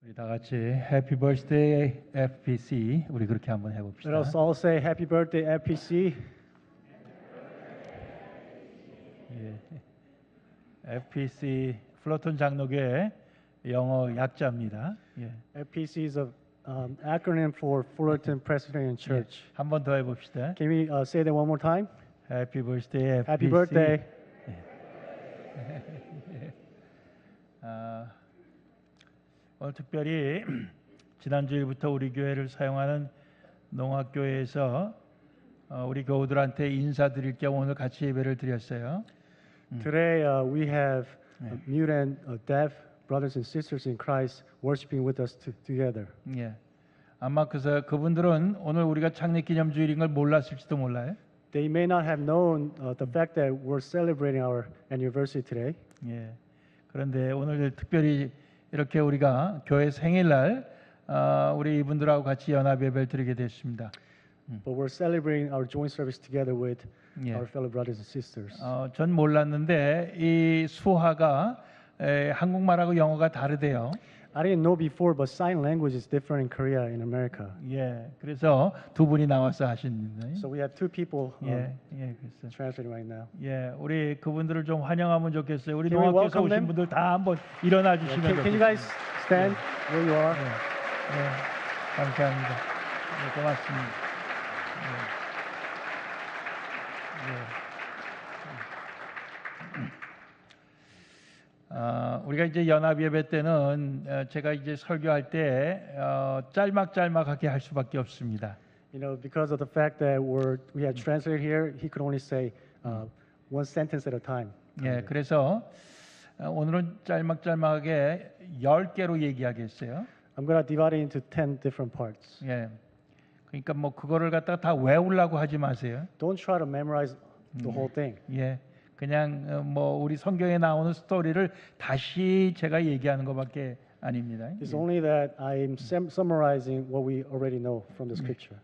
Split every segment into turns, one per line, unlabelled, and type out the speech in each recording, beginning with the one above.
우리 다 같이 Happy Birthday FPC 우리 그렇게 한번 해봅시다.
Let us all say Happy Birthday FPC.
예. FPC 플로톤 장로교회 영어 약자입니다. 예.
FPC is an acronym for Fullerton Presbyterian Church.
한 번 더 해봅시다.
Can we say that one more time?
Happy Birthday FPC.
Happy birthday.
오늘 특별히 지난주일부터 우리 교회를 사용하는 농학교회에서 우리 교우들한테 인사드릴 겸 오늘 같이 예배를 드렸어요.
Today we have mute and deaf brothers and sisters in Christ worshiping with us together.
예. 아마 그래서 그분들은 오늘 우리가 창립 기념주일인 걸 몰랐을지도 몰라요.
They may not have known the fact that we're celebrating our anniversary today.
예. 그런데 오늘 특별히 이렇게 우리가 교회 생일날 우리 이분들하고 같이 연합 예배를 드리게 됐습니다.
But we're celebrating our joint service together with
예.
our fellow brothers and sisters.
전 몰랐는데 이 수화가 한국말하고 영어가 다르대요.
I didn't know before, but sign language is different in Korea and America.
예. 그래서 두 분이 나와서 하십니다.
So we have two people
예. 예. 그래서
translating right now.
예. 우리 그분들을 좀 환영하면 좋겠어요. 우리
Can we
농학교에서
welcome
오신
them?
분들 다 한번 일어나 주시면
Can you guys stand where you are?
예. 감사합니다. 예, 고맙습니다. 우리가 이제 연합 예배 때는 제가 이제 설교할 때 짤막짤막하게 할 수밖에 없습니다.
You know, because of the fact that we have translated here, he could only say one sentence at a time.
예, 그래서 오늘은 짤막짤막하게 10개로 얘기하겠어요.
I'm going to divide it into 10 different parts.
예, 그러니까 뭐 그거를 갖다가 다 외우려고 하지 마세요.
Don't try to memorize the whole thing.
예, 그냥 뭐 우리 성경에 나오는 스토리를 다시 제가 얘기하는 것밖에 아닙니다.
It's only that I'm summarizing what we already know from the scripture.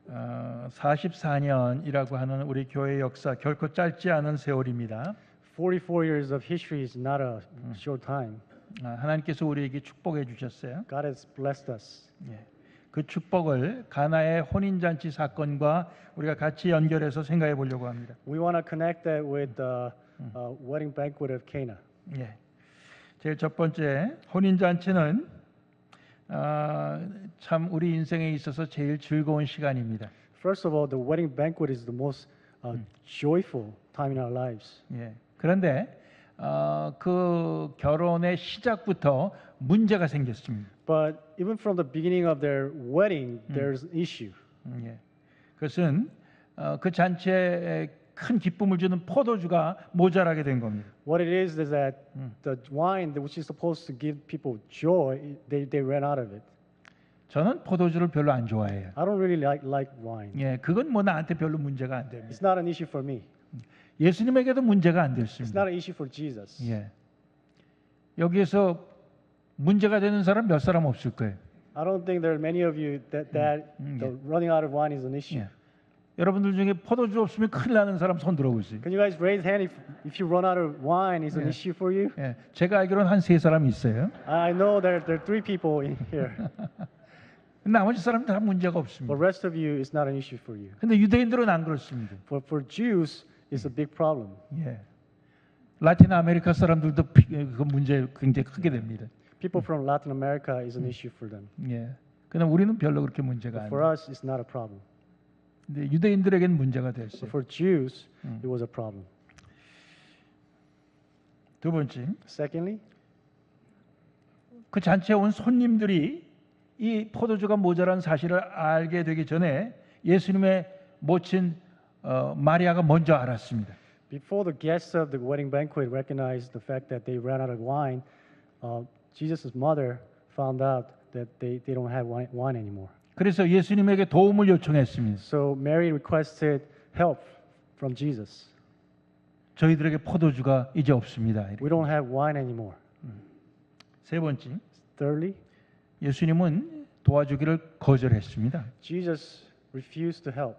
44년이라고 하는 우리 교회 역사 결코 짧지 않은 세월입니다.
44 years of history is not a short time.
하나님께서 우리에게 축복해 주셨어요.
God has blessed us.
예. 그 축복을 가나의 혼인잔치 사건과 우리가 같이 연결해서 생각해 보려고 합니다.
We want to connect that with the wedding banquet of Cana.
예. 제일 첫 번째 혼인잔치는 참 우리 인생에 있어서 제일 즐거운 시간입니다.
First of all, the wedding banquet is the most joyful time in our lives.
예. 그런데 그 결혼의 시작부터 문제가 생겼습니다.
But even from the beginning of their wedding, there's an issue.
예. 그것은 그 잔치에 큰 기쁨을 주는 포도주가 모자라게 된 겁니다.
What it is that the wine which is supposed to give people joy, they ran out of it.
저는 포도주를 별로 안 좋아해요.
I don't really like wine.
예, 그건 뭐 나한테 별로 문제가 안 됩니다.
It's not an issue for me.
예수님에게도 문제가 안
It's
됐습니다.
not an issue for Jesus.
예. 여기에서 문제가 되는 사람 몇 사람 없을 거예요.
I don't think there are many of you that the running out of wine is an issue.
예. 여러분들 중에 포도주 없으면 큰일 나는 사람 손 들어보세요.
Can you guys raise hand if you run out of wine is an issue for you?
예. 제가 알기로는 한 3사람 있어요.
I know there are 3 people in here.
나머지 사람은 다 문제가 없습니다.
But rest of you is not an issue for you.
근데 유대인들은 안 그렇습니다.
For Jews, it's a big problem.
예. 라틴 아메리카 사람들도 그 문제 굉장히 크게 됩니다.
People from Latin America is an issue for them.
예. 그러나 우리는 별로 그렇게 문제가
For
아니에요.
us, it's not a problem.
근데 유대인들에게는 문제가
But
됐어요.
for Jews, it was a problem.
두 번째,
Secondly,
그 잔치에 온 손님들이 이 포도주가 모자란 사실을 알게 되기 전에 예수님의 모친 마리아가 먼저 알았습니다.
before the guests of the wedding banquet recognized the fact that they ran out of wine, Jesus' mother found out that they don't have wine anymore.
그래서 예수님에게 도움을 요청했습니다.
So Mary requested help from Jesus.
저희들에게 포도주가 이제 없습니다.
We don't have wine anymore.
세 번째,
Thirdly,
예수님은 도와주기를 거절했습니다.
Jesus refused to help.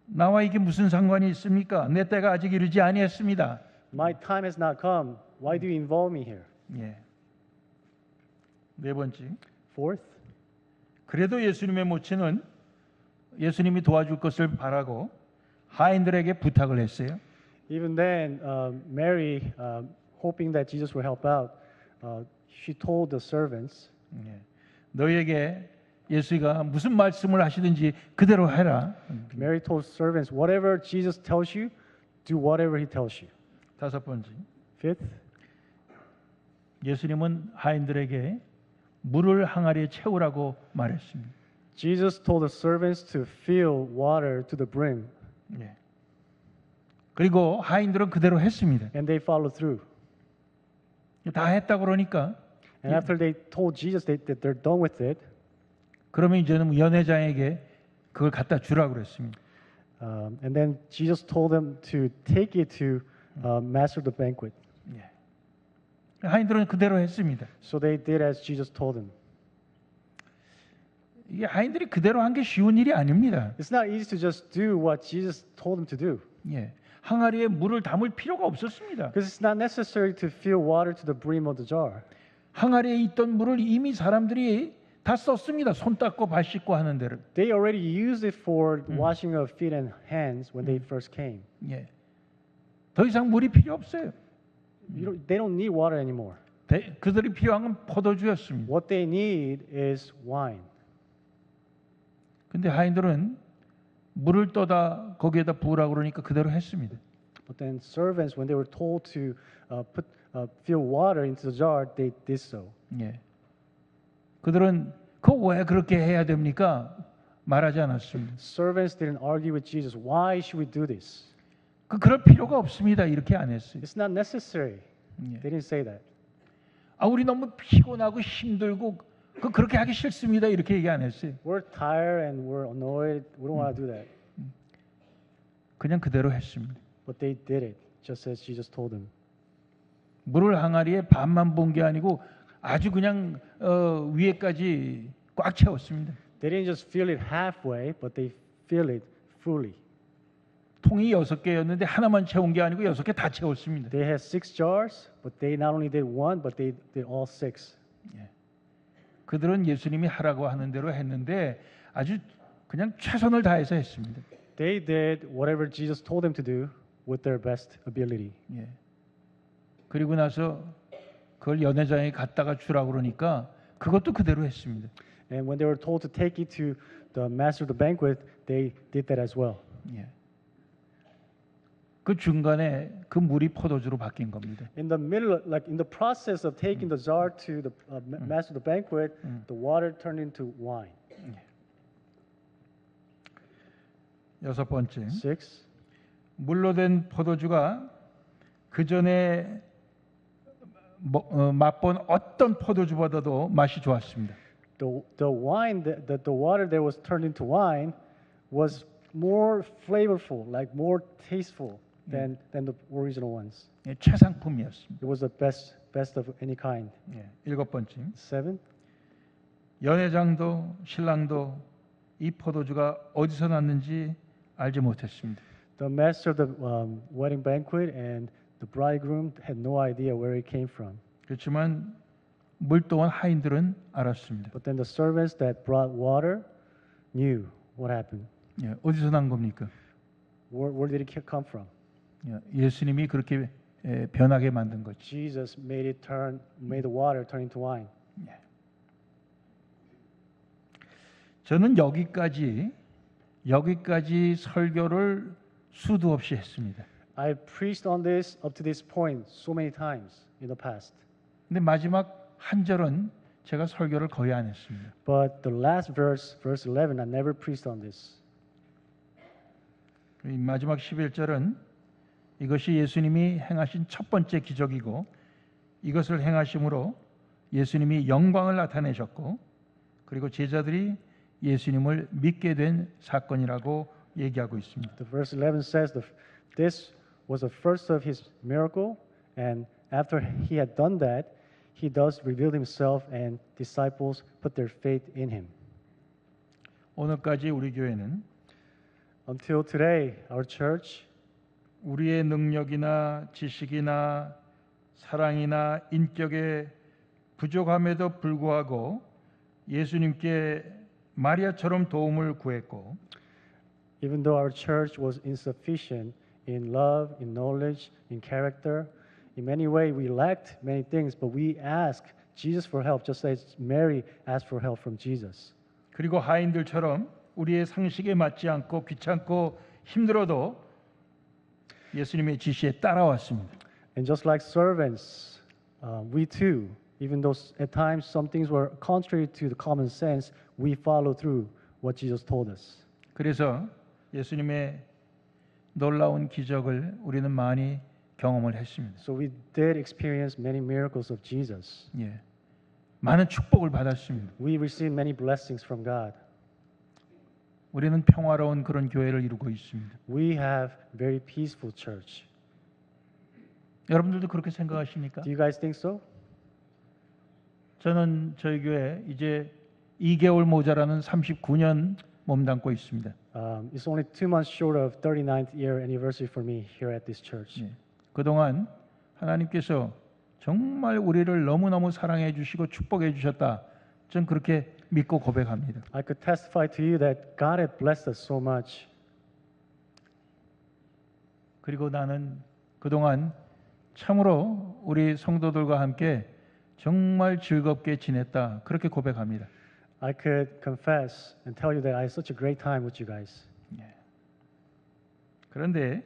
나와 이게 무슨 상관이 있습니까? 내 때가 아직 이르지 아니했습니다.
My time has not come. Why do you involve me here?
예. 네 번째,
Fourth,
그래도 예수님의 모친은 예수님이 도와줄 것을 바라고 하인들에게 부탁을 했어요.
even then, Mary, hoping that Jesus would help out, she told the servants,
예. 너희에게 예수가 무슨 말씀을 하시든지 그대로 해라.
Mary told servants, whatever Jesus tells you, do whatever he tells you.
다섯 번째,
Fifth,
예수님은 하인들에게 물을 항아리에 채우라고 말했습니다.
Jesus told the servants to fill water to the brim,
예. 그리고 하인들은 그대로 했습니다.
and they followed through.
다 했다 그러니까
And after they told Jesus that they're done with it,
그러면 이제는 연회장에게 그걸 갖다 주라고 그랬습니다.
and then Jesus told them to take it to master the banquet.
예. 하인들은 그대로 했습니다.
So they did as Jesus told them.
이게 하인들이 그대로 한 게 쉬운 일이 아닙니다.
It's not easy to just do what Jesus told them to do.
예. 항아리에 물을 담을 필요가 없었습니다.
Because it's not necessary to fill water to the brim of the jar.
항아리에 있던 물을 이미 사람들이 다 썼습니다. 손 닦고 발 씻고 하는 데를.
They already used it for washing of feet and hands when they first came.
예. 더 이상 물이 필요 없어요.
They don't need water anymore.
그들이 필요한 건 포도주였습니다.
What they need is wine.
근데 하인들은 물을 떠다 거기에다 부으라고 그러니까 그대로 했습니다.
But then servants, when they were told to fill water into the jar, they did so.
예. 그들은 그거 왜 그렇게 해야 됩니까? 말하지 않았습니다.
Servants didn't argue with Jesus. Why should we do this?
그럴 필요가 없습니다. 이렇게 안 했어요.
It's not necessary.
예.
They didn't say that.
아, 우리 너무 피곤하고 힘들고 그렇게 하기 싫습니다. 이렇게 얘기 안 했어요.
We're tired and we're annoyed. We don't want to do that.
그냥 그대로 했습니다.
But they did it, just as Jesus told them.
물을 항아리에 반만 본 게 아니고 아주 그냥 위에까지 꽉 채웠습니다.
They didn't just fill it halfway, but they fill it fully.
통이 6개였는데 하나만 채운 게 아니고 6개 다 채웠습니다.
They had 6 jars, but they not only did one, but they did all 6.
그들은 예수님이 하라고 하는 대로 했는데 아주 그냥 최선을 다해서 했습니다.
They did whatever Jesus told them to do with their best ability.
예. 그리고 나서 그걸 연회장에 갖다가 주라고 그러니까 그것도 그대로 했습니다.
And when they were told to take it to the master of the banquet, they did that as well.
예. 그 중간에 그 물이 포도주로 바뀐 겁니다.
In the middle, like in the process of taking the jar to the master of the banquet, the water turned into wine.
여섯 번째,
6.
물로 된 포도주가 그 전에 맛본 어떤 포도주보다도 맛이 좋았습니다.
The wine, the water that was turned into wine, was more flavorful, like more tasteful than the original ones.
예, 최상품이었습니다.
It was the best of any kind.
예, 일곱 번째,
7.
연회장도 신랑도 이 포도주가 어디서 났는지 알지 못했습니다.
The master of the wedding banquet and the bridegroom had no idea where it came from.
그렇지만 물도원 하인들은 알았습니다.
But then the servants that brought water knew what happened.
예, 어디서 난 겁니까?
Where did it come from?
예, 예수님이 그렇게 변하게 만든 거죠.
Jesus made the water turn into wine.
저는 여기까지 설교를 수도 없이 했습니다.
I preached on this up to this point so many times in the past.
근데 마지막 한 절은 제가 설교를 거의 안 했습니다.
But the last verse, verse 11, I never preached on this.
이 마지막 11절은 이것이 예수님이 행하신 첫 번째 기적이고 이것을 행하심으로 예수님이 영광을 나타내셨고 그리고 제자들이 예수님을 믿게 된 사건이라고 얘기하고 있습니다.
The verse 11 says this was the first of his miracle, and after he had done that, he does reveal himself, and disciples put their faith in him.
오늘까지 우리 교회는
Until today, our church,
우리의 능력이나 지식이나 사랑이나 인격에 부족함에도 불구하고 예수님께 마리아처럼 도움을 구했고
Even though our church was insufficient in love, in knowledge, in character, in many ways we lacked many things, but we asked Jesus for help, just as Mary asked for help from Jesus.
그리고 하인들처럼 우리의 상식에 맞지 않고 귀찮고 힘들어도 예수님의 지시에 따라왔습니다.
And just like servants, we too, even though at times some things were contrary to the common sense, we follow through what Jesus told us.
그래서 예수님의 놀라운 기적을 우리는 많이 경험을 했습니다.
So we did experience many miracles of Jesus.
예. 많은 축복을 받았습니다.
We received many blessings from God.
우리는 평화로운 그런 교회를 이루고 있습니다.
We have very peaceful church.
여러분들도 그렇게 생각하십니까?
Do you guys think so?
저는 저희 교회 이제 2개월 모자라는 39년 몸담고 있습니다.
It's only 2 months short of 39th year anniversary for me here at this church.
예. 그동안 하나님께서 정말 우리를 너무너무 사랑해 주시고 축복해 주셨다. 전 그렇게 믿고 고백합니다.
I could testify to you that God had blessed us so much.
그리고 나는 그동안 참으로 우리 성도들과 함께 정말 즐겁게 지냈다. 그렇게 고백합니다.
I could confess and tell you that I had such a great time with you guys.
그런데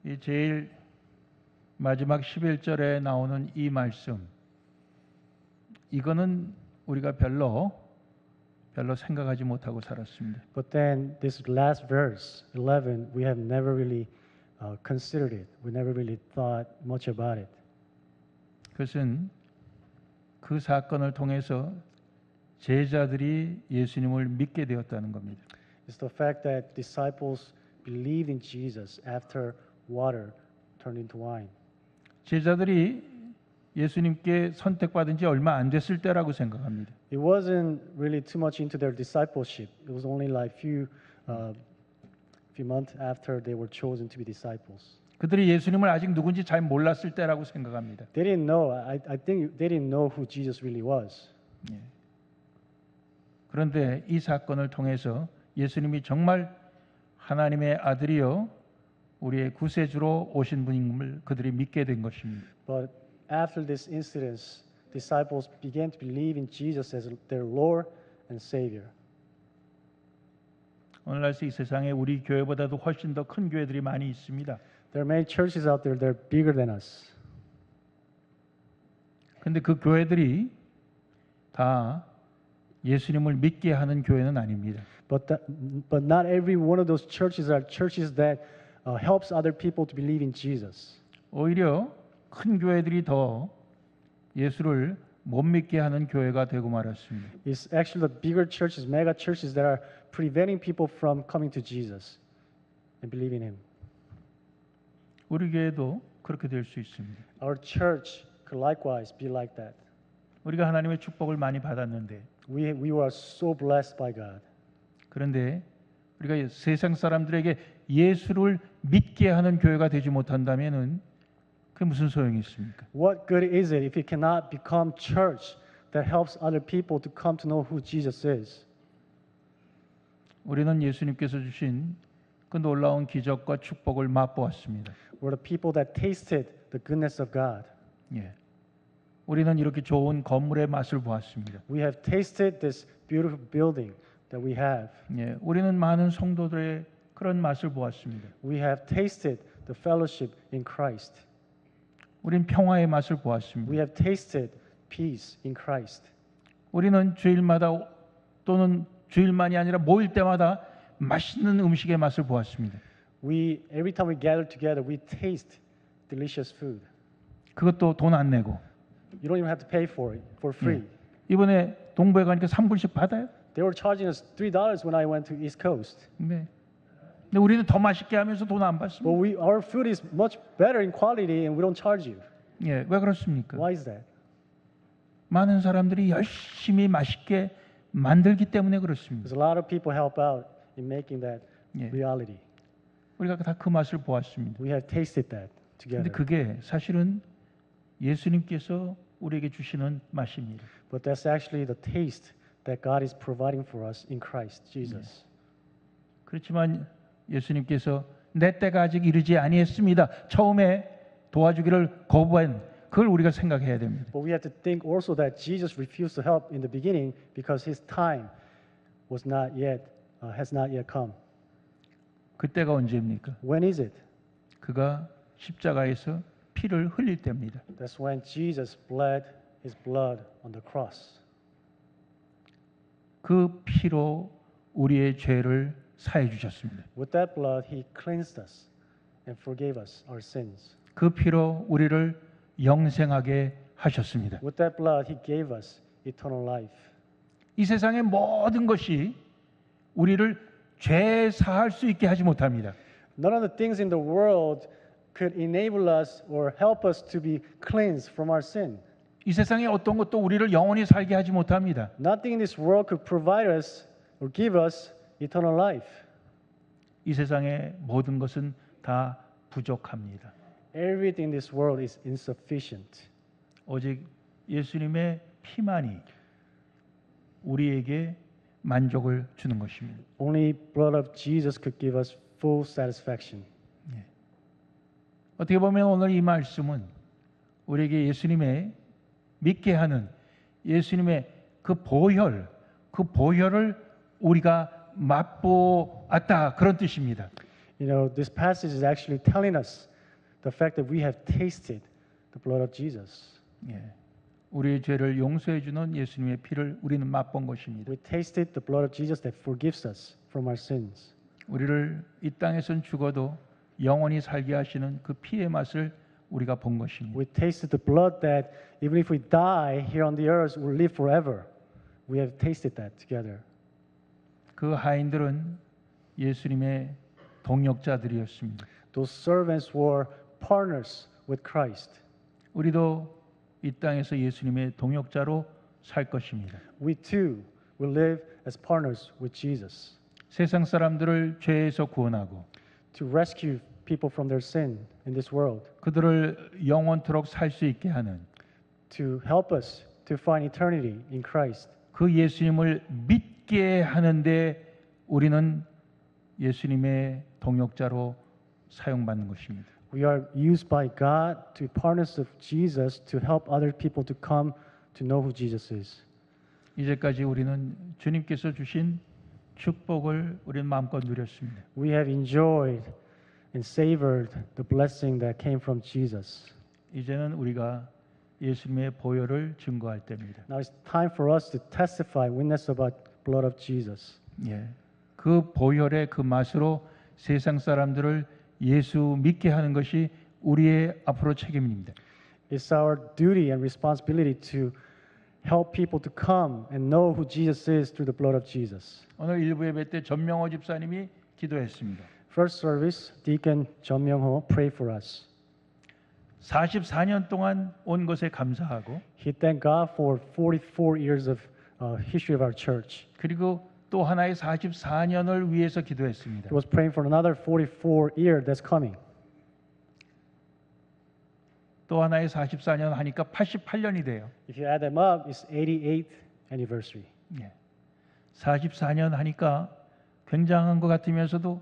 이 제일 마지막 11절에 나오는 이 말씀 이거는 우리가 별로 생각하지 못하고 살았습니다.
But then this last verse, 11, we have never really considered it. We never really thought much about it.
그것은 그 사건을 통해서 제자들이 예수님을 믿게 되었다는 겁니다.
It's the fact that disciples believed in Jesus after water turned into wine.
제자들이 예수님께 선택받은 지 얼마 안 됐을 때라고 생각합니다.
It wasn't really too much into their discipleship. It was only like few months after they were chosen to be disciples.
그들이 예수님을 아직 누군지 잘 몰랐을 때라고 생각합니다.
They didn't know. I think they didn't know who Jesus really was.
그런데 이 사건을 통해서 예수님이 정말 하나님의 아들이요 우리의 구세주로 오신 분임을 그들이 믿게 된 것입니다.
But after this incident, disciples began to believe in Jesus as their Lord and Savior.
오늘날 이 세상에 우리 교회보다도 훨씬 더 큰 교회들이 많이 있습니다.
There are many churches out there that are bigger than us.
근데 그 교회들이 다 예수님을 믿게 하는 교회는 아닙니다.
But not every one of those churches are churches that helps other people to believe in Jesus.
오히려 큰 교회들이 더 예수를 못 믿게 하는 교회가 되고 말았습니다.
It's actually the bigger churches, mega churches that are preventing people from coming to Jesus and believing Him.
우리 교회도 그렇게 될 수 있습니다.
Our church could likewise be like that.
우리가 하나님의 축복을 많이 받았는데
We were so blessed by God.
그런데 우리가 세상 사람들에게 예수를 믿게 하는 교회가 되지 못한다면은 그게 무슨 소용이 있습니까?
What good is it if it cannot become church that helps other people to come to know who Jesus is?
우리는 예수님께서 주신 그 놀라운 기적과 축복을 맛보았습니다.
We're the people that tasted the goodness of God.
예. 우리는 이렇게 좋은 건물의 맛을 보았습니다.
We have tasted this beautiful building that we have.
예. 우리는 많은 성도들의 그런 맛을 보았습니다.
We have tasted the fellowship in Christ.
우리는 평화의 맛을
We
보았습니다.
have tasted peace in Christ.
우리는 주일마다 또는 주일만이 아니라 모일 때마다 맛있는 음식의 맛을 보았습니다.
Every time we gather together, we taste delicious food.
그것도 돈 안 내고.
You don't even have to pay for it for free.
이번에 동부에 가니까 3불씩 받아요.
They were charging us $3 when I went to East Coast.
네. 근데 우리는 더 맛있게 하면서 돈 안
But
받습니다.
our food is much better in quality and we don't charge you.
예, 왜 그렇습니까?
Why is that?
많은 사람들이 열심히 맛있게 만들기 때문에 그렇습니다.
Because a lot of people help out in making that
예.
reality.
우리가 다 그 맛을 보았습니다.
We have tasted that
근데
together.
그게 사실은 예수님께서 우리에게 주시는 맛입니다.
But that's actually the taste that God is providing for us in Christ Jesus.
그렇지만 예수님께서 내 때가 아직 이르지 아니했습니다. 처음에 도와주기를 거부한 그걸 우리가 생각해야 됩니다.
But we have to think also that Jesus refused to help in the beginning because his time has not yet come.
그때가 언제입니까?
When is it?
그가 십자가에서 피를 흘릴 때입니다.
That's when Jesus bled his blood on the cross.
그 피로 우리의 죄를 사해 주셨습니다.
With that blood, he cleansed us and forgave us our sins.
그 피로 우리를 영생하게 하셨습니다.
With that blood, he gave us eternal life.
이 세상의 모든 것이 우리를 죄 사할 수 있게 하지 못합니다.
None of the things in the world could enable us or help us to be cleansed from our sin.
이 세상의 어떤 것도 우리를 영원히 살게 하지 못합니다.
Nothing in this world could provide us or give us eternal life.
이 세상의 모든 것은 다 부족합니다.
Everything in this world is insufficient.
오직 예수님의 피만이 우리에게 만족을 주는 것입니다.
Only blood of Jesus could give us full satisfaction.
어떻게 보면 오늘 이 말씀은 우리에게 예수님의 믿게 하는 예수님의 그 보혈을 우리가 맛보았다 그런 뜻입니다.
You know, this passage is actually telling us the fact that we have tasted the blood of Jesus.
예. 우리의 죄를 용서해 주는 예수님의 피를 우리는 맛본 것입니다.
We tasted the blood of Jesus that forgives us from our sins.
우리를 이 땅에선 죽어도 영원히 살게 하시는 그 피의 맛을 우리가 본 것입니다.
We tasted the blood that even if we die here on the earth, we'll live forever. We have tasted that together.
그 하인들은 예수님의 동역자들이었습니다.
Those servants were partners with Christ.
우리도 이 땅에서 예수님의 동역자로 살 것입니다.
We too will live as partners with Jesus
세상 사람들을 죄에서 구원하고
to rescue people from their sin in this world,
그들을 영원토록 살 수 있게 하는
to help us to find eternity in Christ.
그 예수님을 믿게 하는데 우리는 예수님의 동역자로 사용받는 것입니다.
We are used by God to partners of Jesus to help other people to come to know who Jesus is.
이제까지 우리는 주님께서 주신 축복을 우리는 마음껏 누렸습니다.
We have enjoyed and savored the blessing that came from Jesus.
이제는 우리가 예수님의 보혈을 증거할 때입니다.
Now it's time for us to testify, witness about blood of Jesus.
예, 그 보혈의 그 맛으로 세상 사람들을 예수 믿게 하는 것이 우리의 앞으로 책임입니다.
It's our duty and responsibility to help people to come and know who Jesus is through the blood of Jesus.
오늘 일부 예배 때 전명호 집사님이 기도했습니다.
First service, Deacon Jeon Myung-ho prayed for us.
44년 동안 온 것에 감사하고
He thanked God for 44 years of history of our church.
그리고 또 하나의 44년을 위해서 기도했습니다.
He was praying for another 44 year that's coming.
또 하나의 44년 하니까 88년이 돼요.
If you add them up, it's 88th anniversary.
예. 44년 하니까 굉장한 것 같으면서도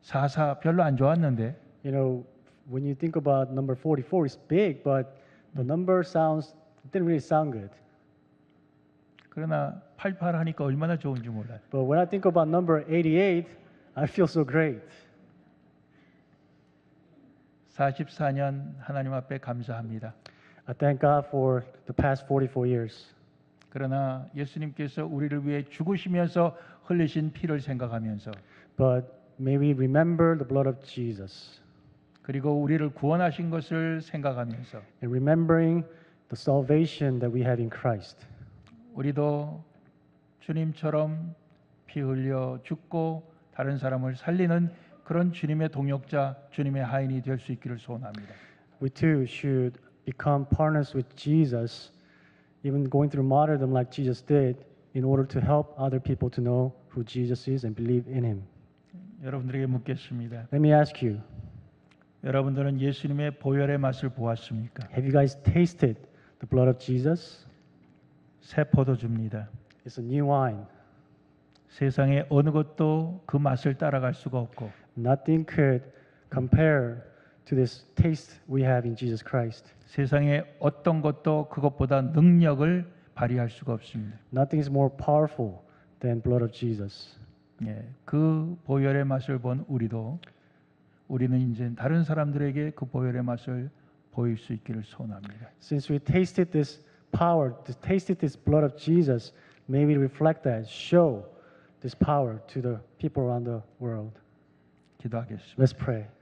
44 별로 안 좋았는데
You know, when you think about number 44, it's big, but the number didn't really sound good.
그러나 88 하니까 얼마나 좋은지 몰라요.
But when I think about number 88, I feel so great.
44년 하나님 앞에 감사합니다.
I thank God for the past 44 years.
그러나 예수님께서 우리를 위해 죽으시면서 흘리신 피를 생각하면서
But may we remember the blood of Jesus.
그리고 우리를 구원하신 것을 생각하면서
And remembering the salvation that we have in Christ.
우리도 주님처럼 피 흘려 죽고 다른 사람을 살리는 그런 주님의 동역자, 주님의 하인이 될 수 있기를 소원합니다.
We too should become partners with Jesus, even going through martyrdom like Jesus did, in order to help other people to know who Jesus is and believe in Him.
여러분들에게 묻겠습니다.
Let me ask you,
여러분들은 예수님의 보혈의 맛을 보았습니까?
have you guys tasted The blood of Jesus
새 포도주입니다.
is a new wine.
세상의 어느 것도 그 맛을 따라갈 수가 없고
Nothing could compare to this taste we have in Jesus Christ.
세상의 어떤 것도 그것보다 능력을 발휘할 수가 없습니다.
Nothing is more powerful than blood of Jesus.
예, 그 보혈의 맛을 본 우리는 이제 다른 사람들에게 그 보혈의 맛을 보일 수 있기를 소원합니다.
Since we tasted this power, tasted this blood of Jesus, may we reflect that, show this power to the people around the world.
기도하겠습니다.
Let's pray.